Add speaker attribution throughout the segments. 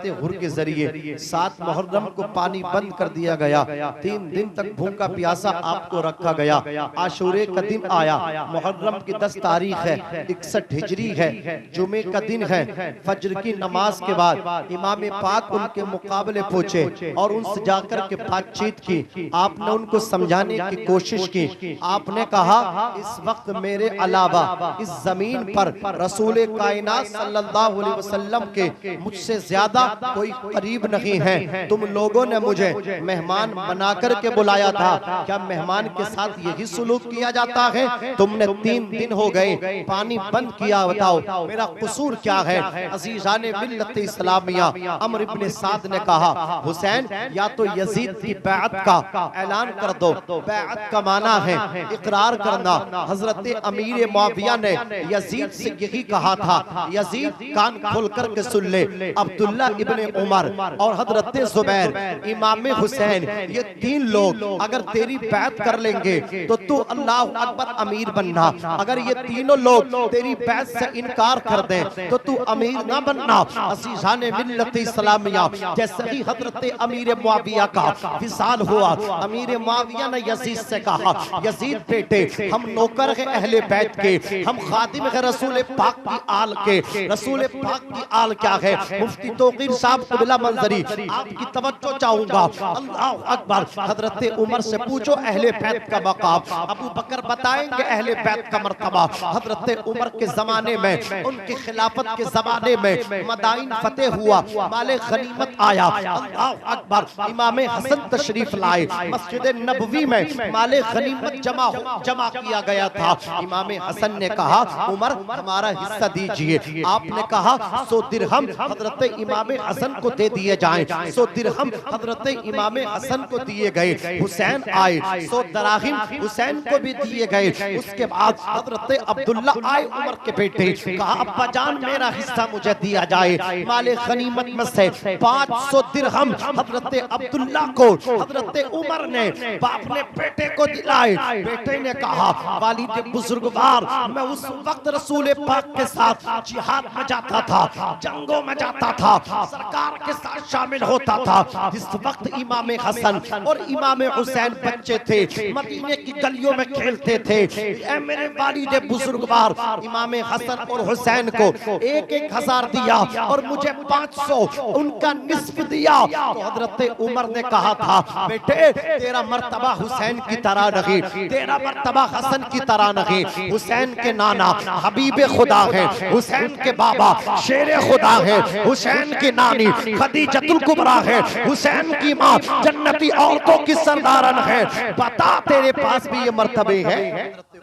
Speaker 1: हजरत गुर के जरिए 7 मुहर्रम को पानी बंद कर दिया गया। 3 दिन तक भूखा प्यासा आपको रखा गया। आशूरे का दिन आया, मुहर्रम की 10 तारीख है, 61 हिजरी है, जुमे का दिन है। फजर की नमाज के बाद इमाम पाक उनके मुकाबले पहुंचे और उनसे जाकर के बातचीत की। आपने उनको समझाने की कोशिश की। आपने कहा इस वक्त मेरे अलावा इस जमीन पर रसूल कायनात सल्लल्लाहु अलैहि वसल्लम के मुझसे ज्यादा कोई करीब नहीं है। तुम लोगों ने मुझे मेहमान बना करके बुलाया था, क्या मेहमान के साथ यही सुलूक किया जाता है? तुमने 3 दिन हो गए पानी बंद किया, बताओ मेरा कसूर क्या है? अजीजाने मिल्लत इस्लामिया अमर इब्ने साद ने कहा हुसैन या तो यजीद की बैअत का ऐलान कर दो। बैअत का माना है इकरार करना। हजरत अमीर मुआविया ने यजीद से यही कहा था। यजीद कान खोल करके सुन ले, अब्दुल्ला इब्ने उमर और हजरत जुबैर, इमाम हुसैन, ये 3 लोग अगर तेरी बैत कर लेंगे तो तू अल्लाह अकबर अमीर बनना। अगर ये तीनों लोग तेरी बैत से इनकार कर दें तो तू अमीर ना बनना। अज़ीज़ाने मिल्लत इस्लामिया जैसे ही हजरत अमीर मुआविया का विसाल हुआ, अमीर मुआविया ने यजीद से कहा यजीद बेटे, हम नौकर हैं अहले बैत के, हम खादिम हैं रसूल पाक की आल के। रसूल पाक की आल क्या है? मुफ्ती तौकीर साहब क़िबला मंजरी आपकी तवज्जो चाहूंगा। अल्लाह अकबर। हजरत उमर से पूछो अहले बैत का मकाम, अबू बकर बताएंगे अहले बैत का मर्तबा। हजरत उमर के जमाने में, उनकी खिलाफत के जमाने में मदाइन फतेह हुआ, माले गनीमत आया। अल्लाह अकबर। इमाम हसन तशरीफ लाए, मस्जिद नबवी में माले गनीमत जमा किया गया था। इमाम हसन ने कहा उमर हमारा हिस्सा दीजिए। आपने कहा 100 दिरहम हजरत इमाम हसन को दे दिए जाएं। 100 दिरहम हजरत इमाम हसन को दिए गए। हुसैन आए, 100 दराहिम हुसैन को भी दिए गए। उसके बाद हजरत अब्दुल्ला आए उमर के बेटे, कहा अब्बा जान मेरा हिस्सा मुझे दिया जाए। माले गनीमत में से 500 दिरहम हजरत अब्दुल्ला को हजरत उमर ने बाप ने बेटे को दिलाए। बेटे ने कहा वालिद बुजुर्गवार, मैं उस वक्त रसूल पाक के साथ जिहाद में जाता था, जंगों में जाता था, सरकार के साथ शामिल होता था। जिस वक्त इमाम हसन और इमाम हुसैन बच्चे थे, मदीने की गलियों में खेलते थे। ऐ मेरे वालिद बुजुर्गवार, इमाम हसन और हुसैन को 1-1 हज़ार दिया और मुझे 500 उनका निस्फ दिया। तो हजरत उमर ने कहा था बेटे तेरा मर्तबा हुसैन की तरह नहीं, तेरा मर्तबा हसन की तरह नहीं। हुसैन के नाना हबीबे खुदा है, हुसैन के बाबा शेरे खुदा है, हुसैन की नानी खदीजतुल कुबरा है, हुसैन की माँ जन्नती औरतों की सरदारन है। बता तेरे पास भी ये मर्तबे हैं?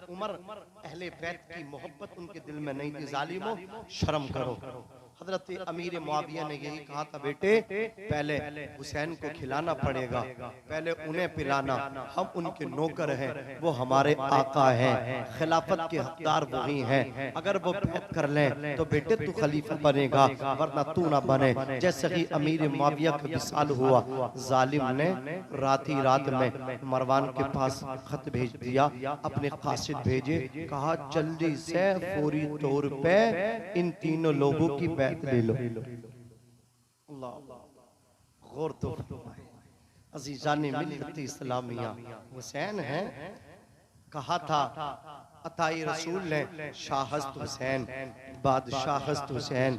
Speaker 1: उमर अहले बैत की मोहब्बत उनके दिल में नहीं थी। जालिमों शर्म करो। हजरत अमीर मुआविया ने यही कहा था बेटे पहले हुसैन को खिलाना पड़ेगा, पहले उन्हें पिलाना। हम उनके नौकर हैं, वो हमारे आका हैं, खिलाफत के हकदार वही हैं। अगर वो बैत कर लें तो बेटे तू खलीफा बनेगा, वरना तू ना बने। जैसे ही अमीर मुआविया का विसाल हुआ, जालिम ने रात में मरवान के पास खत भेज दिया, अपने कासिद भेजे, कहा जल्दी से फौरी तौर पे इन तीनों लोगों की ले लो। अल्लाह गौर तो अज़ीज़ाने मिल्लत इस्लामिया हुसैन है। कहा था अताई रसूल ने शाहस्त हुसैन, बादशाहस्त हुसैन,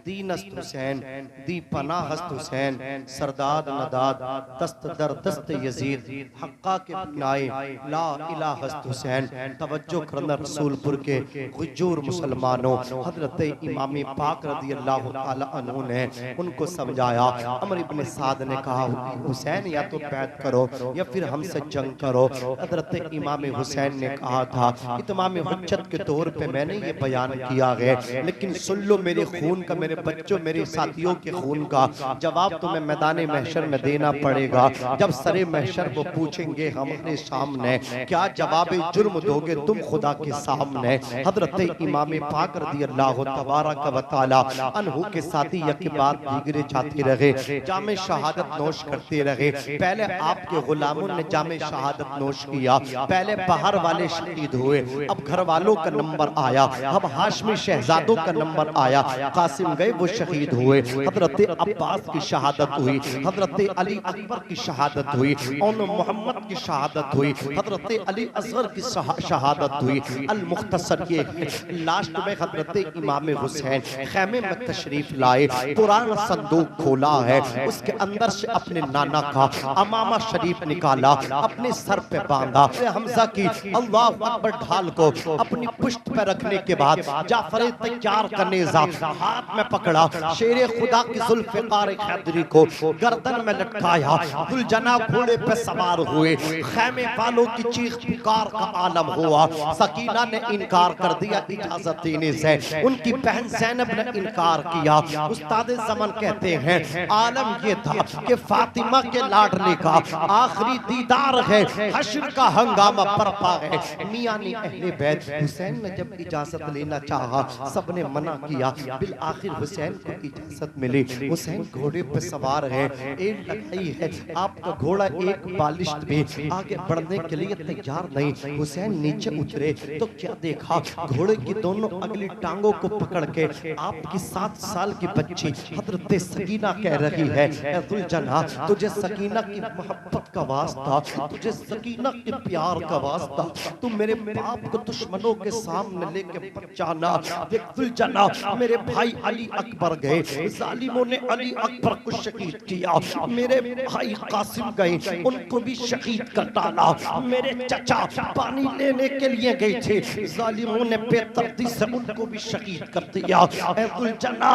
Speaker 1: दीनस्त हुसैन, दी पनाहस्त हुसैन, सरदाद नदाद दस्त दर दस्त यजीद, हक्का के नाए ला इलाहस्त हुसैन। तवज्जो करना रसूलपुर के गुजूर मुसलमानों, हजरत इमाम पाक रज़ी अल्लाह ताला अन्हु ने उनको समझाया। अमर इब्ने साद ने कहा हुसैन या तो बैत करो या फिर हमसे जंग करो। हजरत इमाम हुसैन ने कहा था इमाम हुज्जत के तौर पे मैंने ये बयान किया है, लेकिन सुन लो मेरे खून का, मेरे बच्चों, मेरे साथियों के खून का जवाब तुम्हें मैदान महशर में देना पड़ेगा। जब सरे महशर वो पूछेंगे हमारे सामने, क्या जवाब जुर्म दोगे तुम खुदा के सामने? हजरत इमाम पाक रज़ी अल्लाह तबारक व तआला अन्हु के साथी यक बाद दीगरे जाते रहे, जामे शहादत नोश करते रहे। पहले आपके गुलामों ने जामे शहादत नोश किया, पहले बाहर वाले शहीद हुए, अब घर वालों का नंबर आया, अब हाशमी शहजादों का नंबर आया। कासिम गए, वो शहीद हुए। हजरत अब्बास की शहादत हुई, हजरत अली अकबर की शहादत हुई, और मोहम्मद की शहादत हुई, हजरत अली असगर की शहादत हुई। अल मुख्तसर ये लास्ट में हजरत इमाम हुसैन खैमे में तशरीफ लाए। पुराना संदूक खोला है, उसके अंदर से अपने नाना का अमामा शरीफ निकाला, अपने सर पे बांधा। हमजा की अल्लाह अकबर ढाल को अपनी पुश्त पे रखने के बाद जाफर तैयार का नेज़ा हाथ में पकड़ा, शेरे खुदा की जुल्फ़िकार खैदरी को गर्दन में लटकाया। दुलजना घोड़े पे सवार हुए। खैमे वालों की चीख पुकार का आलम हुआ। सकीना ने इनकार कर दिया इजाजत देने से, उनकी बहन ज़ैनब ने इनकार किया। उस्ताद ज़मान कहते हैं आलम ये था कि फातिमा के लाडले का आखिरी दीदार है, हश्र का हंगामा बरपा है। मियां ने अहले बैत हुसैन ने जब इजाजत लेना चाहा, सबने मना किया। बिल आखिर हुसैन को इजाजत मिली। हुसैन घोड़े पर सवार है, एक लड़ाई है, आपका घोड़ा एक बालिश्त भी आगे बढ़ने के लिए तैयार नहीं। हुसैन नीचे उतरे तो क्या देखा, घोड़े की दोनों अगली टांगों को पकड़ के आपकी 7 साल की बच्ची हजरत सकीना कह रही है, दुलजना तुझे सकीना की मोहब्बत का वास्ता, तुझे सकीना के प्यार का वास्ता, तू मेरे बाप को दुश्मनों के सामने लेके बचाना। देख दुलजना, मेरे भाई अली अकबर गए, जालिमों ने अली अकबर को शहीद किया। मेरे भाई कासिम गए, उनको भी शहीद कर डाला। मेरे चचा पानी लेने के लिए गए थे, जालिमों ने बेतरती से उनको भी शहीद कर दिया। दुलजना,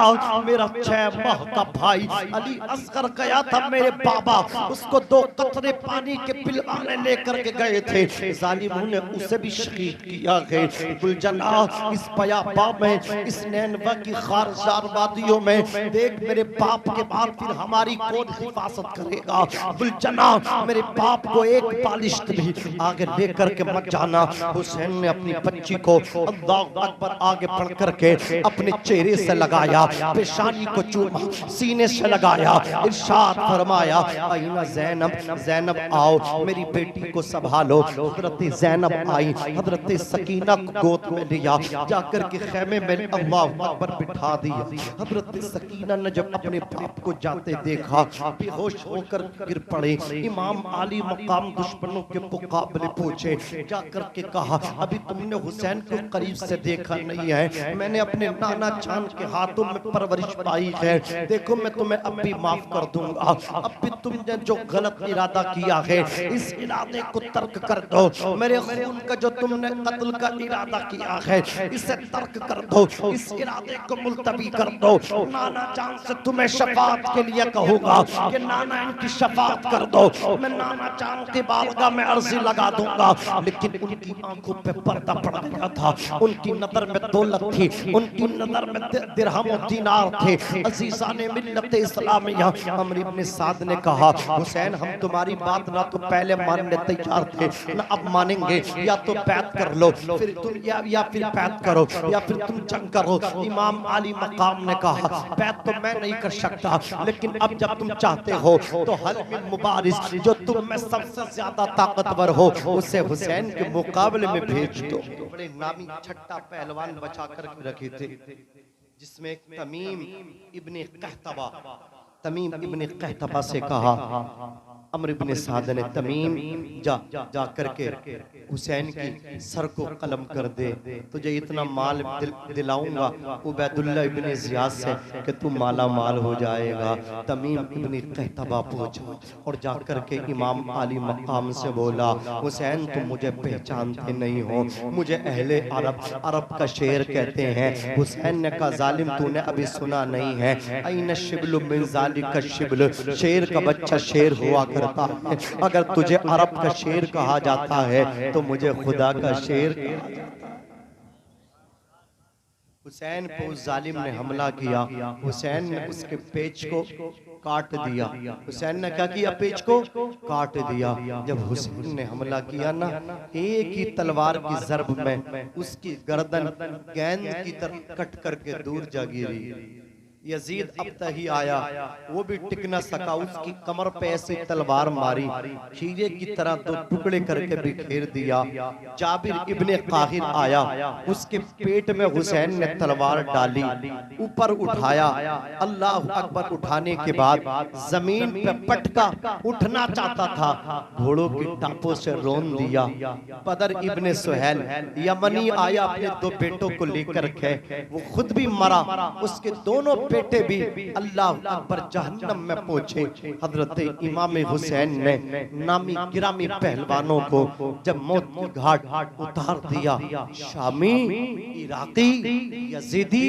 Speaker 1: मेरा 6 माह का भाई अली असगर गया था, मेरे बाबा उसको 2 कतरे पानी के पिलाने लेकर के गए थे, जालिमों ने उसे भी शहीद किया है। दुलजना, इस पयाबा में, इस नैनवा की खारजार वादियों में देख, मेरे बाप के बाद फिर हमारी कौन हिफाजत करेगा। दुलजना, मेरे बाप को एक बालिश्त भी आगे लेकर के मत जाना। हुसैन ने अपनी बच्ची को अल्लाह अकबर आगे बढ़ करके अपने चेहरे से लगाया, पेशानी को चूमा, सीने से लगाया, इरशाद फरमाया आईना ज़ैनब, ज़ैनब आओ, मेरी बेटी को संभालो। हजरत ज़ैनब आई, हजरत सकीना को गोद में लिया, जाकर के खैमे में अल्लाह अकबर बिठा दिया। हजरत सकीना ने जब अपने बाप को जाते देखा, बेहोश होकर गिर पड़े। इमाम आली मकाम दुश्मनों के मुकाबले पहुंचे, जाकर के कहा अभी तुमने हुसैन को करीब से देखा नहीं है, मैंने अपने नाना जान के हाथों में परवरिश पाई है, देखो मैं तुम्हें अब भी माफ कर दूंगा। अब भी तुमने जो गलत इरादा किया है, इस इरादे को तर्क कर दो। मेरे खून का जो तुमने कत्ल का इरादा किया है, इसे तर्क कर दो, इस इरादे को मुलतवी कर दो। नाना जान से तुम्हें शफाअत के लिए कहूंगा कि नाना इनकी शफाअत कर दो। मैं नाना जान के बारगाह में अर्जी लगा दूंगा, लेकिन उनकी आंखों पे पर्दा पड़ गया था, उनकी नजर में दौलत थी, उनकी नजर में दिरहम और दीनार थे। अजीजा ने मिल्लत इस्लामिया अमर इब्न साद ने कहा हुसैन, हम तुम्हारी बात ना तो पहले मानने तैयार थे, ना अब मानेंगे, या तो बैत कर लो, फिर तुम या फिर बैत करो, या फिर तुम जंग करो। इमाम आली मकाम ने कहा बैत तो मैं नहीं कर सकता, लेकिन अब जब तुम चाहते हो तो हल मिन मुबारिस, जो तुम में सबसे ज्यादा ताकतवर हो, उसे हुसैन के मुकाबले में भेज दो। बड़े नामी छट्टा पहलवान बचा कर रखे थे, जिसमें तमीम इब्ने कहतबा, तमीम इब्ने कहतबा से कहा अमर इब्न साद ने तमीम जा करके हुसैन की सर को कलम कर दे, तुझे इतना माल दिलाऊंगा उबैदुल्लाह इब्न ज़ियाद से कि तू माला माल हो जाएगा। तमीम इब्न कहतबा पहुंचा और जा करके इमाम आली मकाम से बोला हुसैन तुम मुझे पहचानते नहीं हो, मुझे अहले अरब का शेर कहते हैं। हुसैन ने कहा जालिम तूने अभी सुना नहीं है, ऐन शिबलु मिन ज़ालिका शिबल, शेर का बच्चा शेर हुआ करता है, अगर तुझे अरब का शेर कहा जाता है तो मुझे खुदा का शेर कहा जाता है। हुसैन पे उस जालिम ने हमला किया, हुसैन ने उसके पेच को काट दिया। हुसैन ने क्या किया? पेच को काट दिया। जब हुसैन ने हमला किया ना, एक ही तलवार की ज़रब में उसकी गर्दन गेंद की तरह कट करके दूर जा गिरी। यजीद अब तही आया, वो भी टिक न सका, उसकी कमर पे ऐसी तलवार मारी, हीरे की तरह दो टुकड़े करके बिखेर दिया। जाबिर इब्ने काहिर आया, उसके पेट में हुसैन ने तलवार डाली, ऊपर उठाया, अल्लाह अकबर उठाने के बाद जमीन पे पटका, उठना चाहता था, घोड़ों की टापों से रोन दिया। बदर इब्ने सुहैल यमनी आया अपने दो बेटों को लेकर के, वो खुद भी मरा, उसके दोनों बेटे भी अल्लाह अकबर जहन्नम में पहुंचे। हजरत इमाम हुसैन ने नामी गिरामी पहलवानों को जब मौत की घाट उतार दिया, शामी, इराकी, यजीदी,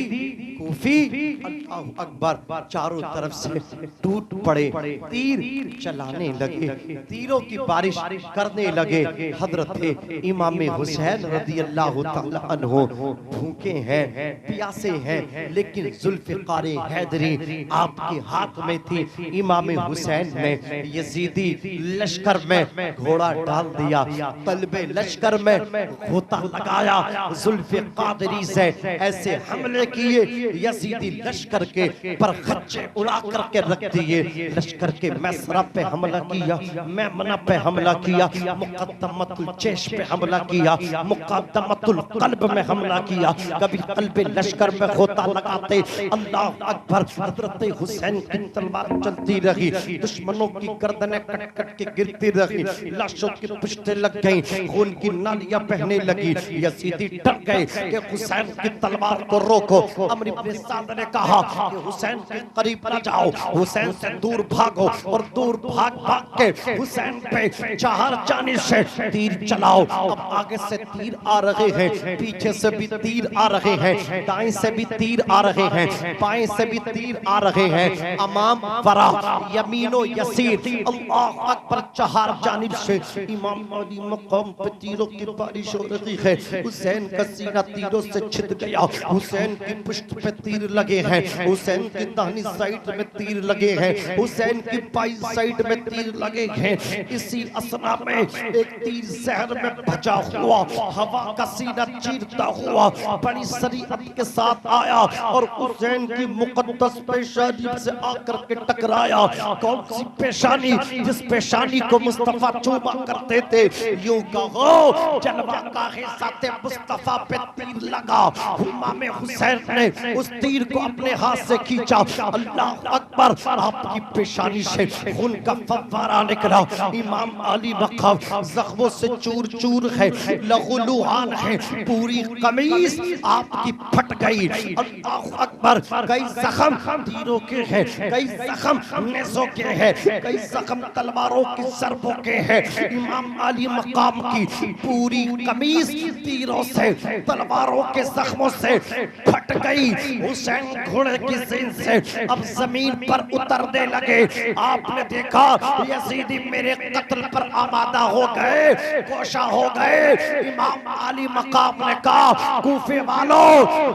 Speaker 1: कूफी, अल्लाह अकबर चारों तरफ से टूट पड़े, तीर चलाने लगे, तीरों की बारिश करने लगे। हजरत इमाम हुसैन रज़ी अल्लाह तआला अन्हु भूखे हैं, प्यासे हैं, लेकिन जुल्फ़िकार हैदरी आपके हाथ में थी। इमाम हुसैन ने यजीदी लश्कर में घोड़ा डाल दिया, तलबे लश्कर में गोता लगाया, जुल्फ़िकार से ऐसे हमले किए, यजीदी लश्कर के पर खच्चे उड़ा करके रख दिए। लश्कर के मैसरा पे हमला किया, मैमना पे हमला किया, मुक़द्दमतुल जैश पे हमला किया, मुक़द्दमतुल क़ल्ब में हमला किया। कभी क़ल्बे लश्कर में गोता लगाते, अल्लाह अकबर। हज़रत हुसैन की तलवार चलती रही, दुश्मनों की गर्दनें कट कट के गिरती रही, लाशों की पुश्तें लग गईं, खून की नालियां बहने लगी। यजीदी डर गए कि हुसैन की तलवार को रोको। अमर इब्न साद ने कहा कि हुसैन के करीब न जाओ, हुसैन से दूर भागो, और दूर भाग भाग के हुसैन पे चार जानिब से तीर चलाओ। अब आगे से तीर आ रहे हैं, पीछे से भी तीर आ रहे हैं, दाएं से भी तीर आ रहे हैं, बाएं से भी तीर आ रहे हैं, अमाम वरा यमीनो यसीर, अल्लाह अकबर। चार जानिब से इमाम अली मकाम पे तीरों की बारिश हो रही है। हुसैन का सीना तीरों से छिद गया, हुसैन की पुष्ट पे तीर लगे हैं, हुसैन की दाहिनी साइड में तीर लगे हैं, हुसैन की बाईं साइड में तीर लगे हैं। इसी असना में एक तीर शहर में बचा हुआ हवा का सीना चीरता हुआ बड़ी शरीअत के साथ आया और हुसैन की मुकद्दस पेशानी से आकर के टकराया। कौन सी पेशानी? जिस पेशानी को मुस्तफा चूमा करते थे। यूं कहो जलवा का हिस्सा मुस्तफा पे तीर लगा, इमाम हुसैन ने उस तीर को अपने हाथ से खींचा, अल्लाह अकबर। आपकी पेशानी से खून का फव्वारा निकला। इमाम अली मकाम जख्मों से चूर चूर है, लहूलुहान है, पूरी कमीज आपकी फट गई, अल्लाह अकबर। कई जख्म तीरों के हैं, कई जख्म नेज़ों के हैं, कई जख्म तलवारों की सरपों के हैं। इमाम अली मकाम की पूरी कमीज तीरों से, तलवारों के जख्मों से फट गई। हुसैन घोड़े की सीन से अब जमीन पर उतरने लगे। आपने देखा यजीदी मेरे कत्ल पर आमादा हो गए, कोशा हो गए। इमाम अली मकाम ने कहा, कूफे वालों,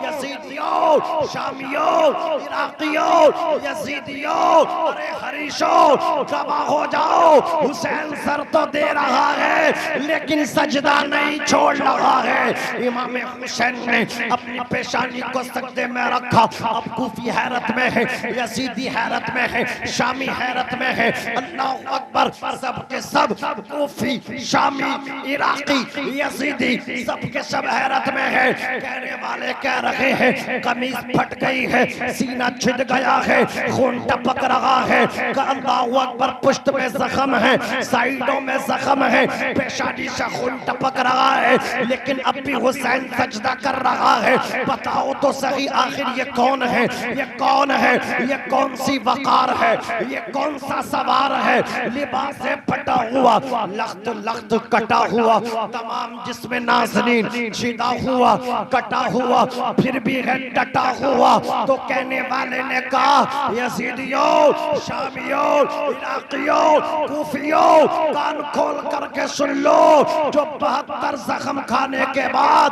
Speaker 1: यजीदियों, शामियों, इराकियों, यजीदियों, अरे हरीशों, जमा हो जाओ। हुसैन सर तो दे रहा है लेकिन सजदा नहीं छोड़ रहा है। इमाम हुसैन ने अपनी पेशानी को सजदे में रखा। अब कूफी हैरत में है, यजीदी हैरत में है, शामी हैरत में है। अल्लाह अकबर। सब के सब कूफी, शामी, इराकी, यजीदी सब के सब हैरत में है। कहने वाले कह रहे हैं कमीज फट गई है, सीना छिद गया है, खून टपक रहा है। अल्लाह अकबर। पुश्त में जख्म है, साइडों में जख्म है, पेशानी से खून टपक रहा है, लेकिन अब भी हुसैन सजदा कर रहा है। बताओ तो सही आखिर ये कौन है? ये कौन है? ये कौन सी वकार है? ये कौन सा सवार है? लिबास से फटा हुआ, लख्त लख्त कटा हुआ, तमाम जिसमें नाज़नीन छिदा हुआ, कटा हुआ, फिर भी है डटा हुआ। तो कहने वाले ने कहा, यजीदियों, शामियों, इराकियों, कूफियों, कान खोल करके सुन लो। जो 72 जख्म खाने के बाद,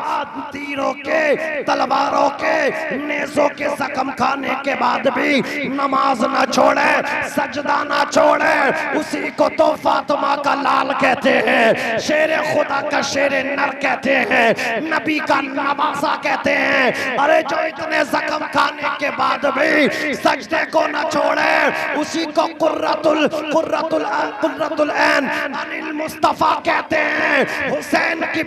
Speaker 1: तीरों के, तलवारों के, नेज़ों के जख्म खाने के बाद भी नमाज ना छोड़े, सजदा ना छोड़े, उसी को तो फातिमा का लाल कहते हैं, शेर खुदा का शेर नर कहते हैं, नबी का नवासा कहते हैं। अरे जो इतने जख्म खाने के बाद भी सजदे को न छोड़े, उसी को कुर्रतुल ऐन अनिल मुस्तफा कहते हैं। हुसैन की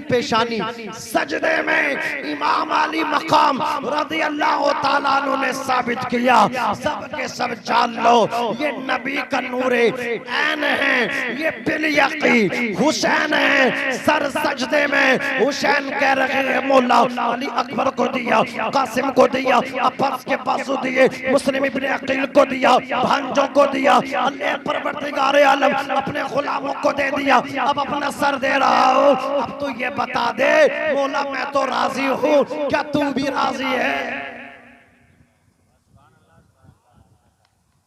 Speaker 1: पेशानी सजदे में इमाम अली मकाम रज़ी अल्लाह ताला अन्हु ने साबित किया। सब के सब जान लो ये नबी का नूरे ऐन है, ये बिल यकीन हुसैन है। सर सजदे में हुसैन कह रहे हैं मौला अली अकबर को दिया, कासिम को दिया, अब्बास के बाजू दिए, मुस्लिम इब्ने अकील को दिया, भांजों को दिया, अल्लाह परवरदिगार आलम अपने गुलामों को दे दिया, अब अपना सर दे रहा हूं। अब तू ये बता दे मौला मैं तो राजी हूं, क्या तू भी राजी है?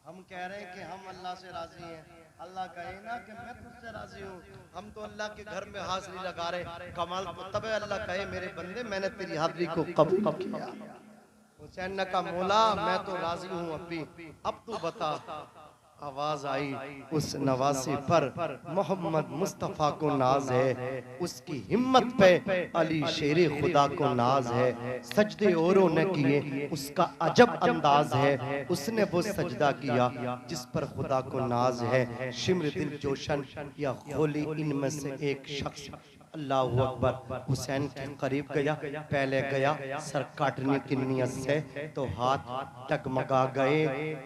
Speaker 1: हम कह रहे हैं कि हम अल्लाह से राजी हैं, अल्लाह कहे ना कि मैं तुझसे राजी हूँ। हम तो अल्लाह के घर में हाजिरी लगा रहे, कमाल तो तब है अल्लाह कहे मेरे बंदे मैंने तेरी हाजिरी को कबूल किया। हुसैन ने कहा मौला मैं तो राजी हूँ अभी, अब तू बता। आवाज आई उस नवासी पर मोहम्मद मुस्तफ़ा को नाज है, उसकी हिम्मत पे अली शेरे खुदा को नाज है। सजदे औरों ने किए उसका अजब अंदाज है, उसने वो सजदा किया जिस पर खुदा को नाज है। शिम्र दिल जोशन या खोली इनमें से एक शख्स अल्लाहु अकबर हुसैन के करीब गया। पहले गया सर काटने की नियत से तो हाथ डगमगा गए,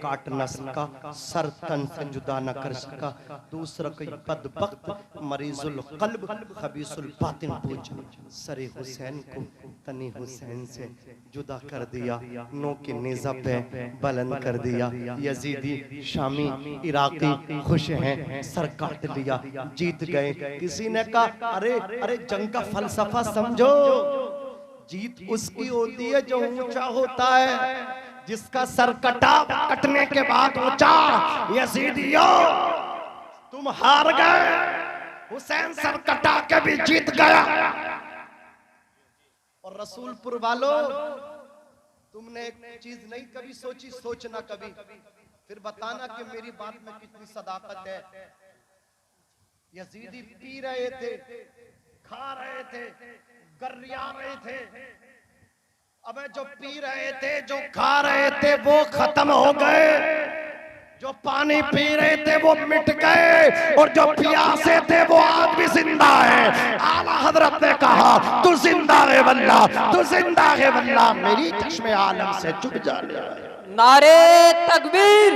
Speaker 1: काट न सका, सर तन से जुदा न कर सका। दूसरा कोई बदबख्त मरीजुल कल्ब खबीसुल बातिन पूछा, सरे हुसैन को तनी हुसैन से जुदा कर दिया, नो के नेज़ा पे बुलंद कर दिया। यजीदी शामी इराकी खुश हैं, सर काट लिया, जीत गए। किसी ने कहा अरे जंग का फलसफा समझो, जीत उसकी होती है जो ऊंचा होता है, जिसका सर कटने के बाद ऊंचा। यजीदियों तुम हार गए, हुसैन सर कटा के भी जीत गया। और रसूलपुर वालों तुमने एक चीज नहीं कभी सोची, सोचना कभी, फिर बताना कि मेरी बात में कितनी सदाकत है। यजीदी पी रहे थे, खा रहे थे, गरिया रहे थे। अब जो पी रहे थे, जो खा रहे थे वो खत्म हो गए, जो पानी पी रहे थे वो मिट गए, और जो प्यासे थे वो आज भी जिंदा है। आला हजरत ने कहा तू जिंदा है वल्लाह, तू जिंदा है वल्लाह, मेरी चश्मे आलम से चुप जाने।
Speaker 2: नारे तकबीर।